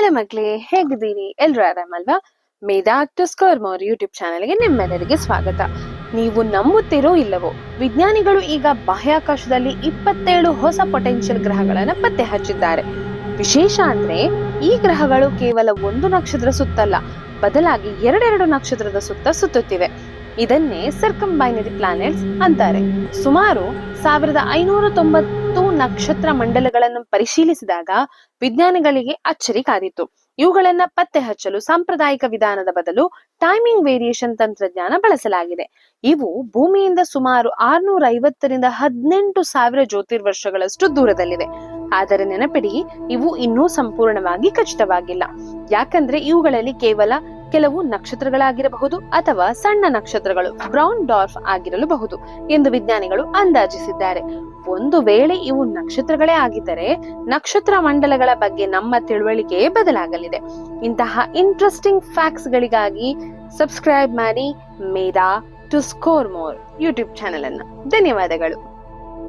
Hello ಮಕ್ಳೇ, ಹೇಗಿದ್ದೀರಿ? ಎಲ್ರು ಆರಾಮಲ್ವಾ? ಮೇಧಾ to score more YouTube ಚಾನೆಲ್ಗೆ ನಿಮ್ಮೆಲ್ಲರಿಗೆ ಸ್ವಾಗತ. ನೀವು ನಂಬುತ್ತಿರೋ ಇಲ್ಲವೋ, ವಿಜ್ಞಾನಿಗಳು ಈಗ ಬಾಹ್ಯಾಕಾಶದಲ್ಲಿ 27 ಹೊಸ ಪೊಟೆನ್ಷಿಯಲ್ ಗ್ರಹಗಳನ್ನ ಪತ್ತೆ ಹಚ್ಚಿದ್ದಾರೆ. ವಿಶೇಷ ಅಂದ್ರೆ ಈ ಗ್ರಹಗಳು ಕೇವಲ ಒಂದು ನಕ್ಷತ್ರದ ಸುತ್ತಲ್ಲ, ಬದಲಾಗಿ ಎರಡೆರಡು ನಕ್ಷತ್ರದ ಸುತ್ತ ಸುತ್ತುತ್ತಿವೆ. ಇದನ್ನೇ ಸರ್ಕಂಬೈನರಿ ಪ್ಲಾನೆಟ್ಸ್ ಅಂತಾರೆ. ಸುಮಾರು 1590 ನಕ್ಷತ್ರ ಮಂಡಲಗಳನ್ನು ಪರಿಶೀಲಿಸಿದಾಗ ವಿಜ್ಞಾನಿಗಳಿಗೆ ಅಚ್ಚರಿ ಕಾದಿತ್ತು. ಇವುಗಳನ್ನ ಪತ್ತೆ ಹಚ್ಚಲು ಸಾಂಪ್ರದಾಯಿಕ ವಿಧಾನದ ಬದಲು ಟೈಮಿಂಗ್ ವೇರಿಯೇಷನ್ ತಂತ್ರಜ್ಞಾನ ಬಳಸಲಾಗಿದೆ. ಇವು ಭೂಮಿಯಿಂದ ಸುಮಾರು 650ರಿಂದ 18,000 ಜ್ಯೋತಿರ್ವರ್ಷಗಳಷ್ಟು ದೂರದಲ್ಲಿವೆ. ಆದರೆ ನೆನಪಿಡಿ, ಇವು ಇನ್ನೂ ಸಂಪೂರ್ಣವಾಗಿ ಖಚಿತವಾಗಿಲ್ಲ. ಯಾಕಂದ್ರೆ ಇವುಗಳಲ್ಲಿ ಕೇವಲ ಕೆಲವು ನಕ್ಷತ್ರಗಳಾಗಿರಬಹುದು ಅಥವಾ ಸಣ್ಣ ನಕ್ಷತ್ರಗಳು ಬ್ರೌನ್ ಡಾರ್ಫ್ ಆಗಿರಲುಬಹುದು ಎಂದು ವಿಜ್ಞಾನಿಗಳು ಅಂದಾಜಿಸಿದ್ದಾರೆ. ಒಂದು ವೇಳೆ ಇವು ನಕ್ಷತ್ರಗಳೇ ಆಗಿದ್ದರೆ ನಕ್ಷತ್ರ ಮಂಡಲಗಳ ಬಗ್ಗೆ ನಮ್ಮ ತಿಳುವಳಿಕೆ ಬದಲಾಗಲಿದೆ. ಇಂತಹ ಇಂಟ್ರೆಸ್ಟಿಂಗ್ ಫ್ಯಾಕ್ಟ್ಸ್ ಗಳಿಗಾಗಿ ಸಬ್ಸ್ಕ್ರೈಬ್ ಮಾಡಿ Medha to score more YouTube channel ಅನ್ನು. ಧನ್ಯವಾದಗಳು.